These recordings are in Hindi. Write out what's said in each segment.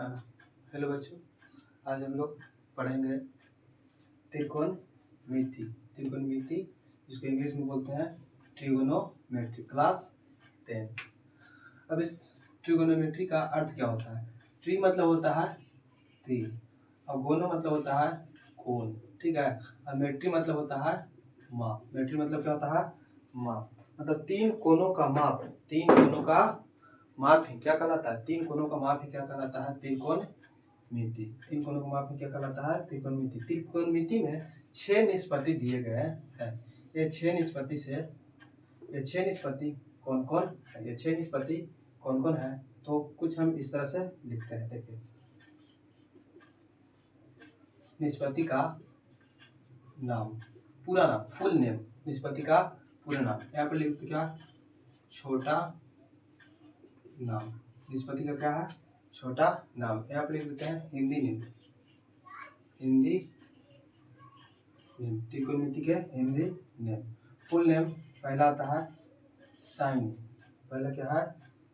हाँ, हेलो बच्चों। आज हम लोग पढ़ेंगे त्रिकोणमिति। त्रिकोणमिति जिसको इंग्लिश में बोलते हैं ट्रिगोनोमेट्री, क्लास 10। अब इस ट्रिगोनोमेट्री का अर्थ क्या होता है? ट्री मतलब होता है तीन, और गोनो मतलब होता है कोण, ठीक है। और मेट्री मतलब होता है माप। मेट्री मतलब क्या होता है? माप। मतलब तीन कोनों का माप। तीन कोनों का माप ही क्या कहलाता है? तीन कोनों का माप ही क्या कहलाता है? त्रिकोणमिति। तीन कोनों का माप ही क्या कहलाता है? त्रिकोणमिति। त्रिकोणमिति में 6 निष्पत्ति दिए गए हैं। ये 6 निष्पत्ति से ये 6 निष्पत्ति कौन कौन है? ये 6 निष्पत्ति कौन कौन है? तो कुछ हम इस तरह से लिखते हैं। देखिए, निष्पत्ति का नाम, पूरा नाम, फुल नेम। निष्पत्ति का पूरा नाम यहाँ पर लिखते क्या? छोटा नाम। निष्पत्ति का क्या है? छोटा नाम। यहाँ पर लिख देते हैं हिंदी नेम। हिंदी नेम, त्रिकोणमिति के हिंदी नेम। फुल नेम पहला आता है साइन। पहला क्या है?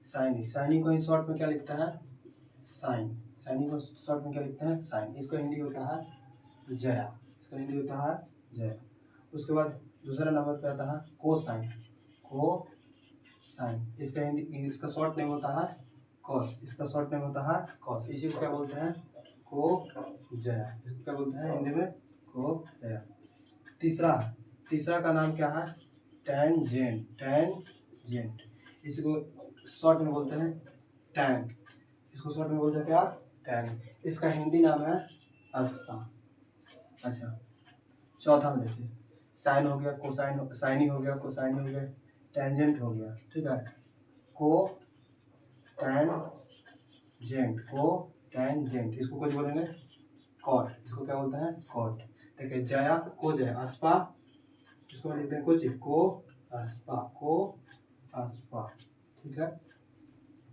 साइन। साइनी को इन शॉर्ट में क्या लिखता है? साइन। साइनी को शॉर्ट में क्या लिखते हैं? साइन। इसको हिंदी होता है जया। इसका हिंदी होता है जया। उसके बाद दूसरा नंबर पे आता है कोसाइन। को साइन। इसका हिंदी, इसका शॉर्ट नेम होता है कॉस। इसका शॉर्ट नेम होता है कॉस। इसी को क्या बोलते हैं? को जया। इसको क्या बोलते हैं हिंदी में? को जया। तीसरा का नाम क्या है? टेंजेंट। टेंजेंट। इसको शॉर्ट में बोलते हैं टैन। इसको शॉर्ट में बोलते हैं क्या? टैन। इसका हिंदी नाम है अस्पा। अच्छा, चौथा में देखिए, साइन हो गया, कोसाइन, साइनी हो गया, कोसाइनी हो गया, टेंजेंट हो गया, ठीक है। को टेंजेंट, को टेंजेंट, इसको कुछ बोलेंगे कॉट। इसको क्या बोलते हैं? कॉट। देखिए, जया को जया, अस्पा, इसको लिखते हैं कुछ को अस्पा, को अस्पा, ठीक है।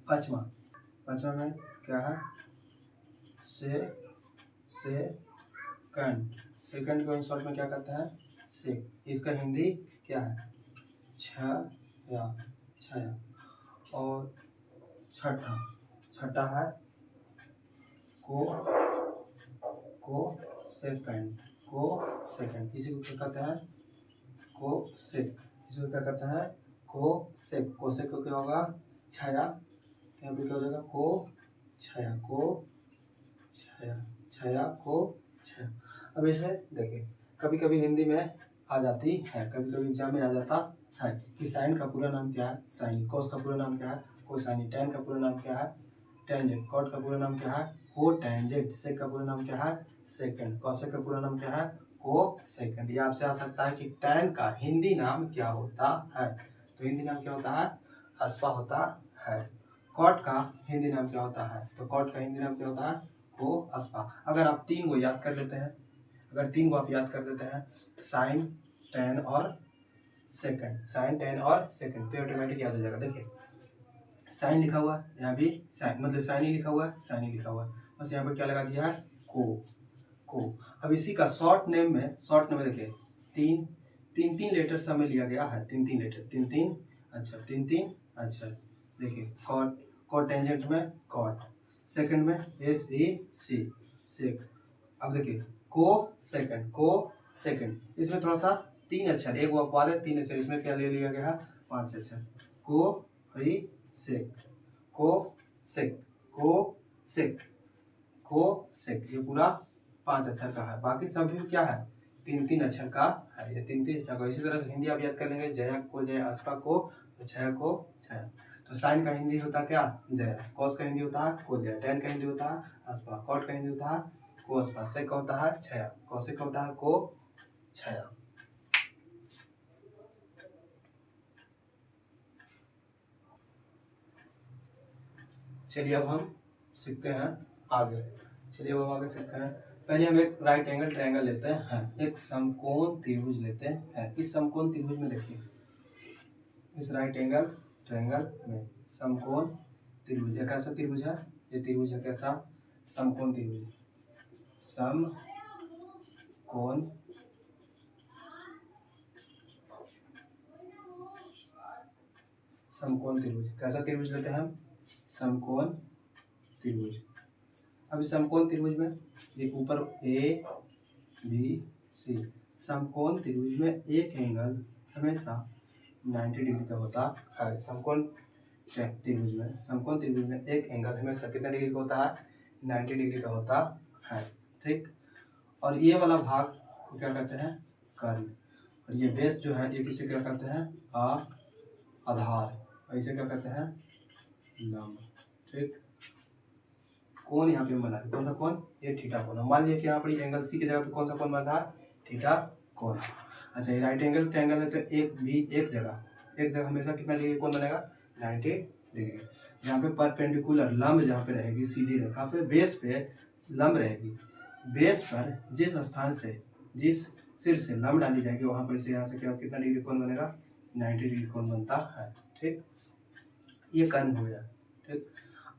पांचवा में क्या है? सेकंड। सेकंड को इन शॉर्ट में क्या कहते हैं? सेक। इसका हिंदी क्या है? छया। छया। और छठा है को सेकंड। को सेकंड, इसी को क्या कहते हैं? को सेक। इसको क्या कहते हैं? को सेक। को सेक को क्या होगा? छाया। यहाँ पे क्या हो जाएगा? को छाया, को छाया, छाया, को छाया। अब इसे देखिए, कभी कभी हिंदी में आ जाती है, कभी कभी एग्जाम में आ जाता है कि साइन का पूरा नाम क्या है? साइनी। कोस का पूरा नाम क्या है? कोसाइनी। टैन का पूरा नाम क्या है? टेंजेंट। कॉट का पूरा नाम क्या है? को टेंजेंट। सेक का पूरा नाम क्या है? सेकंड। कॉसेक का पूरा नाम क्या है? को सेकंड। ये आपसे आ सकता है कि टैन का हिंदी नाम क्या होता है? तो हिंदी नाम क्या होता है? अस्पा होता है। कॉट का हिंदी नाम क्या होता है? तो कॉट का हिंदी नाम क्या होता है? को अस्पा। अगर आप तीन को याद कर लेते हैं, अगर तीन को आप याद कर लेते हैं, साइन, टैन और सेकंड, साइन, टैन और सेकंड, तो ऑटोमेटिक याद हो जाएगा। देखिए, साइन लिखा हुआ है, यहाँ भी साइन, मतलब साइन ही लिखा हुआ है, साइन ही लिखा हुआ है, बस यहाँ पर क्या लगा दिया है? को। अब इसी का शॉर्ट नेम में देखिए, तीन तीन तीन लेटर सब में लिया गया है। तीन तीन लेटर, तीन तीन, अच्छा, तीन तीन, अच्छा। देखिए, कॉट, कॉट टेंजेंट में कॉट, सेकंड में एस ए सी, सेक। अब देखिए, को सेकंड, को सेकंड, इसमें थोड़ा सा तीन अक्षर, एक अपवाद है, तीन अक्षर, इसमें क्या ले लिया गया है? 5 अक्षर। को ही सेक, को सेक, को सेक, को सेक, ये पूरा 5 अक्षर का है। बाकी सभी क्या है? तीन तीन अक्षर का है, ये तीन तीन अक्षर का। इसी तरह से हिंदी आप याद कर लेंगे, जया को जया, अस्पा को, छया को छया। तो साइन का हिंदी होता क्या? जया। कॉस का हिंदी होता है को जया। टैन का हिंदी होता है अस्पा। कॉट का हिंदी होता है को अस्पा। सेक का होता है छया। कॉसेक का होता है को छया। चलिए अब हम सीखते हैं आगे। चलिए अब हम आगे सीखते हैं। पहले हम एक राइट एंगल ट्रायंगल लेते हैं, एक समकोण त्रिभुज लेते हैं। इस समकोण त्रिभुज में देखिए, इस राइट एंगल ट्रायंगल में समकोण त्रिभुज, एक कैसा त्रिभुज है? ये त्रिभुज है कैसा? समकोण त्रिभुज। समकोण समकोण त्रिभुज, कैसा त्रिभुज लेते हैं हम? समकोण त्रिभुज। अब इस समकोण त्रिभुज में ये ऊपर ए बी सी, समकोण त्रिभुज में एक एंगल हमेशा 90 डिग्री का होता है। समकोण त्रिभुज में एक एंगल हमेशा कितना डिग्री का होता है? 90 डिग्री का होता है। ठीक, और ये वाला भाग को क्या कहते हैं? कर्ण। और ये बेस जो है ये किसे क्या कहते हैं? आधार। और इसे क्या कहते हैं? लंब। ठीक, कोण यहाँ पे बना है, कौन सा कोण? ये थीटा कोण। मान लिया कि यहाँ पर एंगल सी की जगह पे कौन सा कोण बन रहा है? थीटा कोण। अच्छा, ये राइट एंगल ट्रायंगल है तो एक जगह हमेशा कितना डिग्री कोण बनेगा? 90 डिग्री। यहाँ पे परपेंडिकुलर लंब जहाँ पे रहेगी सीधी रेखा पे बेस पे लंब रहेगी, बेस पर जिस स्थान से जिस सिर से लंब डाली जाएगी वहाँ पर से यहाँ से क्या कितना डिग्री कोण बनेगा? 90 डिग्री कोण बनता है। ठीक, ये कर्ण हो गया। ठीक,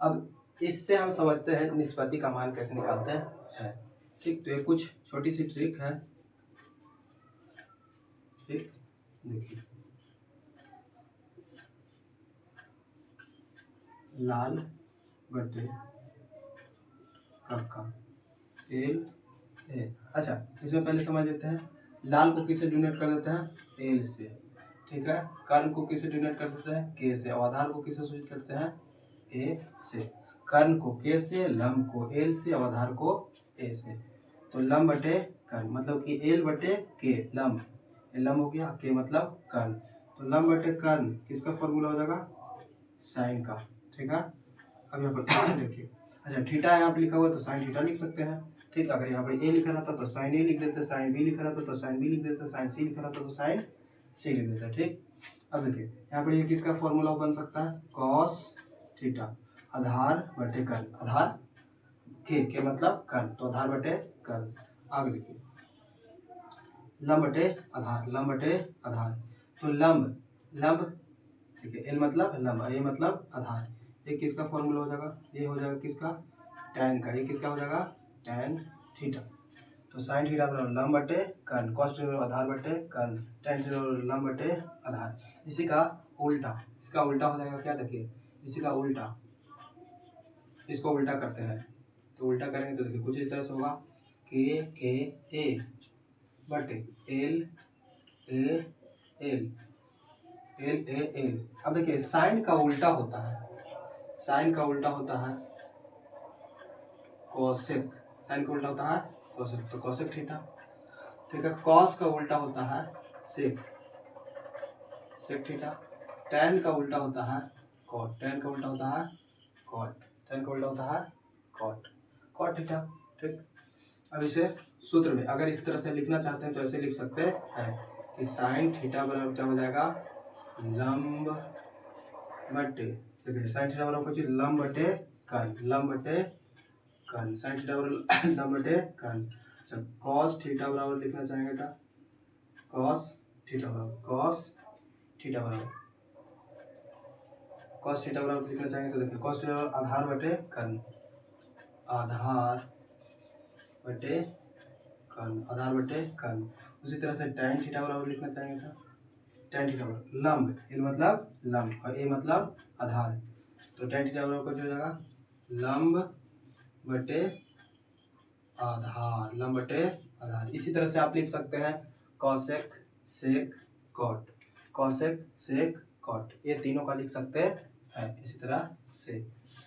अब इससे हम समझते हैं निष्पत्ति का मान कैसे निकालते हैं। ठीक, तो ये कुछ छोटी सी ट्रिक है। ठीक, देखिए, लाल बटे कक्का एल ए। अच्छा, इसमें पहले समझ लेते हैं, लाल को किससे डिनोट कर देते हैं? एल से। ठीक है, कर्ण को किससे डिनोट कर देते हैं? के से। और आधार को किससे सूचित करते हैं? ए से। कर्ण को के से, लंब को एल से, और आधार को ए से। तो लंब बटे कर्ण मतलब कि एल बटे के, लंब लंब हो गया, के मतलब कर्ण। तो लंब बटे कर्ण किसका फॉर्मूला हो जाएगा? साइन का। ठीक है, अब यहाँ पर देखिए, अच्छा थीटा यहाँ पे लिखा हुआ है तो साइन थीटा लिख सकते हैं। ठीक, अगर यहाँ पर ए लिखा रहता तो साइन ए लिख देते, साइन बी लिखा रहता तो साइन बी लिख देते, साइन सी लिखा रहता तो साइन सी लिख देते। ठीक, अब देखिए यहाँ पर ये किसका फॉर्मूला बन सकता है? कॉस थीटा आधार बटे कर्ण। आधार के मतलब कर्ण, तो आधार बटे कर्ण। आगे देखिए, लंब बटे आधार, लंब बटे आधार। तो लंब देखिए, एल मतलब लंब, ए मतलब आधार। ये किसका फॉर्मूला हो जाएगा? ये हो जाएगा किसका? टैन का। ये किसका हो जाएगा? Tan theta. तो साइन थीटा बराबर लंब बटे कर्ण, कॉस थीटा आधार बटे कर्ण, टैन थीटा लंब बटे आधार। इसी का उल्टा, इसका उल्टा हो जाएगा क्या? देखिए, इसी का उल्टा, इसको उल्टा करते हैं तो उल्टा करेंगे तो देखिए कुछ इस तरह से होगा, के ए बटे L A L L A L. अब देखिए साइन का उल्टा होता है, साइन का उल्टा होता है कोसेक, साइन का उल्टा होता है कोसेक, तो कोसेक थीटा। ठीक है, कॉस का उल्टा होता है सेक, सेक थीटा। टैन का उल्टा होता है कॉट, टैन का उल्टा होता है कॉट, टैन का उल्टा होता है कॉट, कॉट थीटा। ठीक, अब इसे सूत्र में अगर इस तरह से लिखना चाहते हैं तो ऐसे लिख सकते हैं कि साइन थीटा बराबर क्या हो जाएगा? लंब बटे, देखिए साइन थीटा बराबर कुछ लंब बटे कर्ण, लंब बटे कर्ण, साइन थीटा बराबर लंब बटे कर्ण। अच्छा, कॉस थीटा बराबर लिखना चाहेंगे तो कॉस थीटा बराबर कॉस थीटा बराबर लिखना चाहेंगे तो देखिए कॉस थीटा बराबर आधार बटे कर्ण, आधार बटे कर्ण, आधार बटे कर्ण। उसी तरह से टैन थीटा बराबर लिखना चाहेंगे तो टैन थीटा बराबर लंब, एल मतलब लंब और ए मतलब आधार, तो टैन थीटा बराबर कुछ हो जाएगा लंब बटे आधार, लंब बटे आधार। इसी तरह से आप लिख सकते हैं cosec sec cot, cosec sec cot, ये तीनों का लिख सकते हैं इसी तरह से।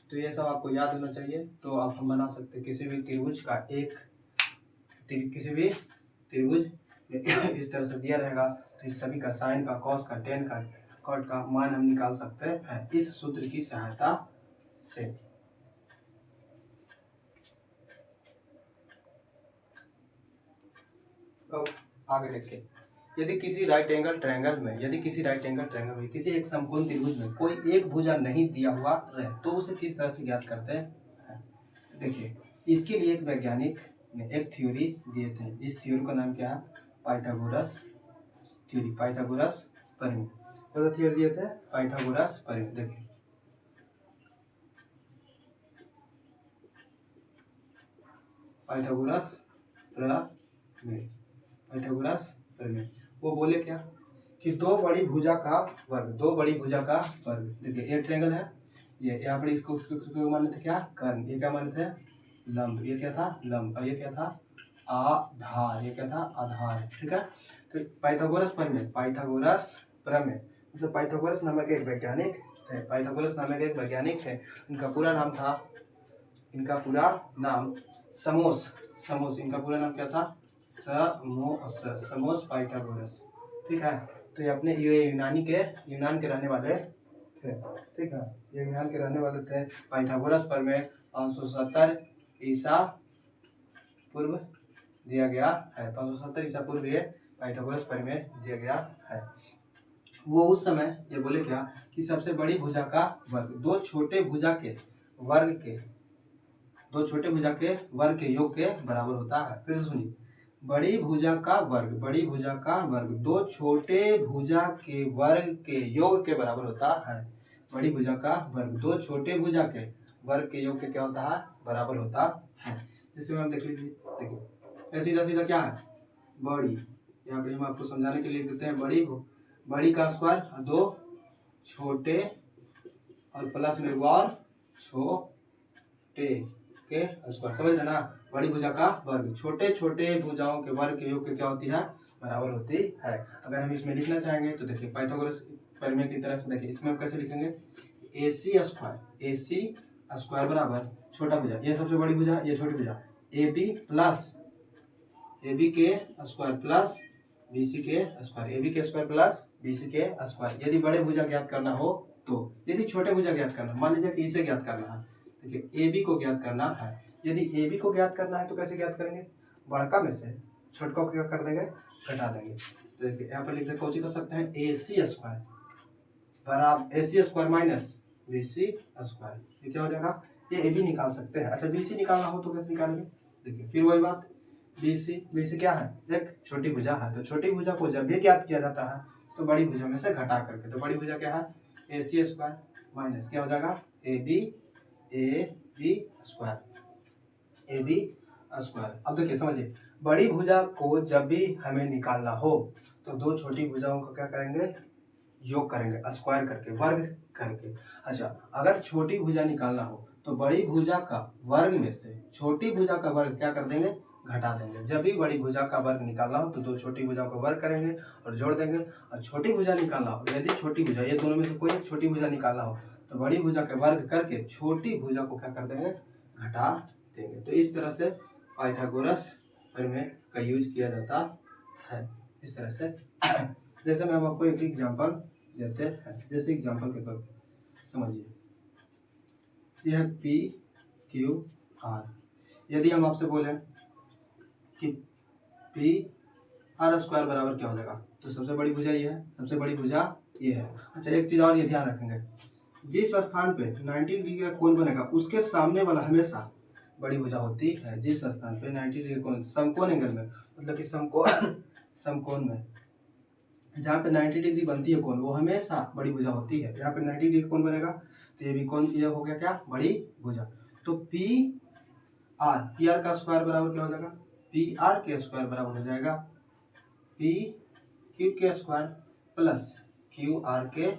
तो ये सब आपको याद होना चाहिए। तो आप हम बना सकते हैं किसी भी त्रिभुज का किसी भी त्रिभुज इस तरह से दिया रहेगा तो इस सभी का साइन का, कॉस का, टेन का, कॉट का मान हम निकाल सकते हैं इस सूत्र की सहायता से। तो आगे देखिए, यदि किसी राइट एंगल ट्रायंगल में किसी एक समकोण त्रिभुज में कोई एक भुजा नहीं दिया हुआ रहे तो उसे किस तरह से ज्ञात करते हैं? देखिए, इसके लिए एक वैज्ञानिक ने एक थ्योरी दिए थे, इस थ्योरी का नाम क्या है? पाइथागोरस थ्योरी, पाइथागोरस परिमेय। तो थ्योरी दिए थे पाइथागोरस परिमेय। देखिए, पाइथागोरस प्रमेय वो बोले क्या कि दो बड़ी भुजा का वर्ग। देखिए एक ट्रायंगल है, ये यहाँ पर इसको माने थे क्या? कर्ण। ये क्या माने थे? लंब, ये क्या था लंब, और ये क्या था आधार, ये क्या था आधार। ठीक है, तो पाइथागोरस प्रमेय, पाइथागोरस प्रमेय मतलब पाइथागोरस नामक एक वैज्ञानिक थे, पाइथागोरस नामक एक वैज्ञानिक थे। इनका पूरा नाम था, इनका पूरा नाम समोस, समोस, इनका पूरा नाम क्या था समोस, समोस पाइथागोरस। ठीक है, तो ये अपने ये यूनान के रहने वाले थे। ठीक है, ये यूनान के रहने वाले थे। पाइथागोरस प्रमेय 570 ईसा पूर्व दिया गया है, 570 ईसा पूर्व ये पाइथागोरस प्रमेय दिया गया है। वो उस समय ये बोले क्या कि सबसे बड़ी भुजा का वर्ग दो छोटे भुजा के वर्ग के, दो छोटे भुजा के वर्ग के योग के बराबर होता है। फिर से सुनिए, बड़ी भुजा का वर्ग, बड़ी भुजा का वर्ग दो छोटे भुजा के वर्ग के योग के बराबर होता है। बड़ी भुजा का वर्ग दो छोटे भुजा के वर्ग के योग के क्या होता है बराबर होता है। इसमें हम देख लीजिए, देखिए सीधा सीधा क्या है बड़ी, यहाँ पे हम आपको समझाने के लिए लिख देते हैं बड़ी का स्क्वायर दो छोटे और प्लस में और छोटे के स्क्वायर, समझ रहे ना। बड़ी भुजा का वर्ग छोटे छोटे भुजाओं के वर्ग के योग के क्या होती है बराबर होती है। अगर हम इसमें लिखना चाहेंगे तो देखिए पाइथागोरस प्रमेय की तरह से देखिए, इसमें हम कैसे लिखेंगे AC स्क्वायर बराबर छोटा भुजा, ये सबसे बड़ी भुजा, ये छोटी भुजा, AB के स्क्वायर प्लस BC के स्क्वायर, AB के स्क्वायर प्लस BC के स्क्वायर। यदि बड़े भुजा ज्ञात करना हो तो, यदि छोटे भुजा ज्ञात करना, मान लीजिए कि इसे ज्ञात करना है, देखिए AB को ज्ञात करना है। यदि AB को ज्ञात करना है तो कैसे ज्ञात करेंगे, बड़का में से छोटका को क्या कर देंगे घटा देंगे। तो देखिए यहाँ पर लिख दे, कौन सी कर सकते हैं AC स्क्वायर बराबर AC square minus BC square, ये क्या हो जाएगा, ये AB निकाल सकते हैं। अच्छा BC निकालना हो तो कैसे निकालेंगे, देखिए फिर वही बात, BC क्या है एक छोटी भुजा है, तो छोटी भुजा को जब भी ज्ञात किया जाता है तो बड़ी भुजा में से घटा करके, तो बड़ी भुजा क्या है AC स्क्वायर माइनस क्या हो जाएगा AB स्क्वायर, AB स्क्वायर। अब देखिए समझिए, बड़ी भुजा को जब भी हमें निकालना हो तो दो छोटी भुजाओं का क्या करेंगे योग करेंगे, स्क्वायर करके वर्ग करके। अच्छा अगर छोटी भुजा निकालना हो तो बड़ी भुजा का वर्ग में से छोटी भुजा का वर्ग क्या कर देंगे घटा देंगे। जब भी बड़ी भुजा का वर्ग निकालना हो तो दो छोटी भुजा का वर्ग करेंगे और जोड़ देंगे, और छोटी भुजा निकालना हो, यदि छोटी भुजा ये दोनों में से कोई एक छोटी भुजा निकालना हो तो बड़ी भुजा के वर्ग करके छोटी भुजा को क्या कर देंगे घटा देंगे। तो इस तरह से पाइथागोरस प्रमेय का यूज किया जाता है, इस तरह से। जैसे मैं आपको एक एग्जांपल देते हैं, जैसे एग्जांपल के तौर पर समझिए, यह PQR, यदि हम आपसे बोले कि PR स्क्वायर बराबर क्या हो जाएगा, तो सबसे बड़ी भुजा ये है, सबसे बड़ी भुजा ये है। अच्छा एक चीज और ये ध्यान रखेंगे, जिस स्थान पे 90 डिग्री का कोण बनेगा उसके सामने वाला हमेशा बड़ी भुजा होती है। जिस स्थान पे 90 डिग्री कोण समकोण एंगल में, मतलब कि समकोण में जहाँ पे 90 डिग्री बनती है कोण वो हमेशा बड़ी भुजा होती है। यहाँ पे 90 डिग्री कोण बनेगा तो ये भी कोण ये हो गया क्या बड़ी भुजा। तो PR का स्क्वायर बराबर क्या हो जाएगा, PR के स्क्वायर बराबर हो जाएगा PQ के स्क्वायर प्लस QR के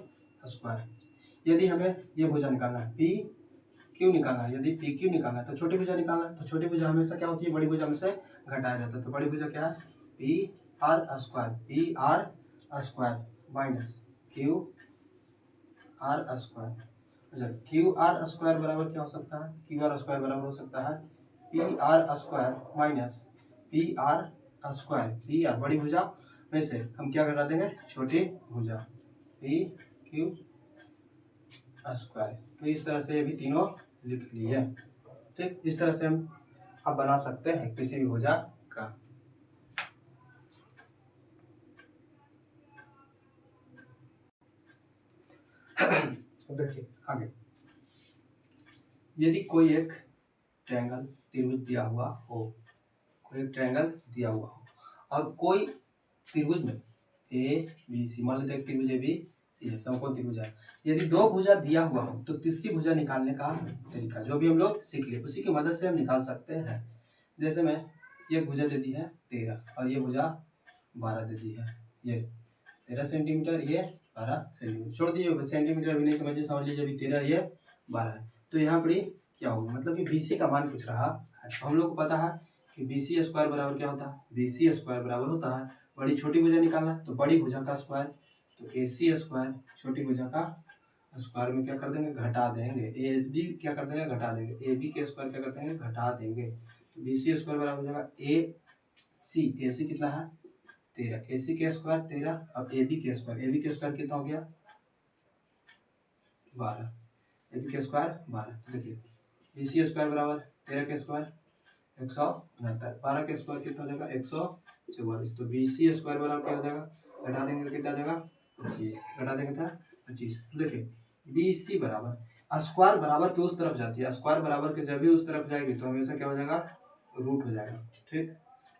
स्क्वायर। यदि हमें ये भुजा निकालना है PQ निकालना है, यदि PQ निकालना है तो छोटी भुजा निकालना है, तो छोटी भुजा हमेशा क्या होती है बड़ी भुजा में से घटाया जाता है। तो बड़ी भुजा क्या है PR square minus QR square. अच्छा QR स्क्वायर बराबर क्या हो सकता है, QR स्क्वायर बराबर हो सकता है PR square minus PR square. PR बड़ी भुजा में से हम क्या घटा देंगे छोटी भुजा PQ स्क्वायर। तो इस तरह से ये भी तीनों लिख लिए। ठीक, इस तरह से हम अब बना सकते हैं किसी भी भुजा का। देखिए आगे, यदि कोई एक ट्रायंगल त्रिभुज दिया हुआ हो, कोई एक ट्रायंगल दिया हुआ हो और कोई त्रिभुज में ABC, मान लेते हैं त्रिभुज ABC है, समकोण त्रिभुज है। यदि दो भुजा दिया हुआ हो तो तीसरी भुजा निकालने का तरीका जो भी हम लोग सीख लिए उसी की मदद से हम निकाल सकते हैं। जैसे मैं ये भुजा दे दी है 13 और ये भुजा 12 दे दी है, ये 13 सेंटीमीटर, ये 12 सेंटीमीटर, छोड़ दिए सेंटीमीटर भी नहीं समझ लीजिए अभी 13 ये 12 है। तो यहाँ पर क्या होगा, मतलब कि BC का मान पूछ रहा है। तो हम लोग को पता है कि बी सी स्क्वायर बराबर क्या होता है, बी सी स्क्वायर बराबर होता है बड़ी छोटी भुजा निकालना है तो बड़ी भुजा का स्क्वायर, तो ए सी स्क्वायर छोटी भुजा का स्क्वायर में क्या कर देंगे, घटा देंगे, ए बी क्या कर देंगे, घटा देंगे, ए बी के स्क्वायर क्या कर देंगे, घटा देंगे। तो बी सी स्क्वायर बराबर हो जाएगा ए सी कितना है 13, ए सी के स्क्वायर 13, अब ए बी के स्क्वायर कितना हो गया 12, ए बी के स्क्वायर 12। तो देखिए बी सी स्क्वायर बराबर 13 के स्क्वायर 169, 12 के स्क्वायर कितना हो जाएगा 144। तो बी सी स्क्वायर बराबर क्या हो जाएगा, घटा देंगे तो कितना आ जाएगा 25, घटा देंगे था 25। तो देखिए बी सी बराबर स्क्वायर बराबर के उस तरफ जाती है, स्क्वायर बराबर के जब भी उस तरफ जाएगी तो हमेशा क्या हो जाएगा, रूट हो जाएगा। ठीक,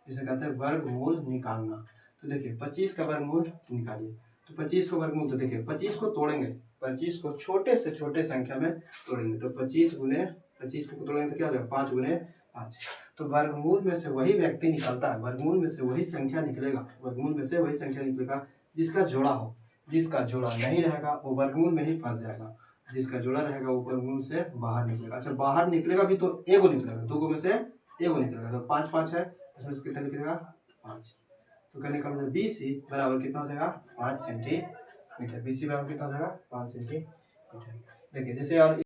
इसे कहते हैं वर्गमूल निकालना। तो देखिए 25 का वर्गमूल निकालिए, तो 25 का वर्गमूल, तो देखिए 25 को तोड़ेंगे, 25 को छोटे से छोटे संख्या में तोड़ेंगे, तो 25 गुने 25 को तोड़ेंगे तो क्या हो जाएगा 5 गुने 5। तो वर्गमूल में से वही व्यक्ति निकलता है, वर्गमूल में से वही संख्या निकलेगा, वर्गमूल में से वही संख्या निकलेगा जिसका जोड़ा हो, जिसका जोड़ा नहीं रहेगा वो वर्गमूल में ही फंस जाएगा, जिसका जोड़ा रहेगा वो वर्गमूल से बाहर निकलेगा। अच्छा बाहर निकलेगा भी तो एगो निकलेगा, दो में से एगो निकलेगा, तो 5 5 है, इसमें से कितना निकलेगा 5। तो कहने का मतलब बी सी बराबर कितना हो जाएगा 5 सेंटीमीटर, बी सी बराबर कितना हो जाएगा 5 सेंटीमीटर। देखिए जैसे और